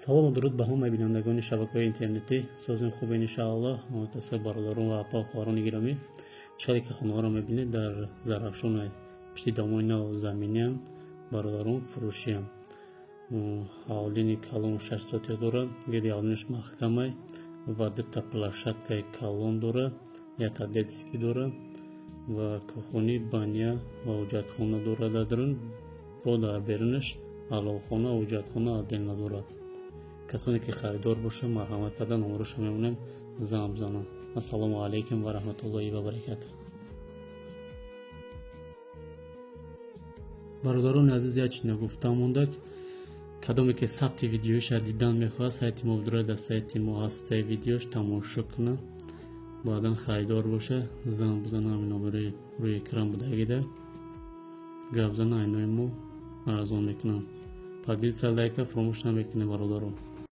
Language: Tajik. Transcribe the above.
салом ва дуруд ба ҳамаи бинандагони шабакаҳои интернетӣ. созин хубен иншааллоҳ. мутасассиб бародарон ва апа хоҳарони гиромӣ, чиқаде ки хонаҳоро мебинед дар зарafshони пишти домони нав заминиам бародарон фурӯшиам. ҳавлини калон 6 сотия дора, гирди ҳавлинаш маҳкамай ва дута плашаткаи калон дора, якта детский дора ва кӯхони баня ва ҳуҷҷатхона дора. дар дарун бо дар берунаш аловхона ва ҳуҷҷатхона отдельно дора. касоне ки харидор боша марҳамат карда номероша мемонем зам занам. ассалому алайкум ва раҳматуллоҳи ва баракатуҳ. бародарони азиз, ячи нагуфтам мондак, кадоме ки сабти видеоиша дидан мехоҳад, сайти мо бидурад, дар сайти мо ҳастаи видеош тамошо кунад, баъдан харидор боша зам бизана, ҳамин номери рӯи экран будагида гап зана, айнои мо арзон мекунам. подписаться лайка фаромӯш намекунед бародарон.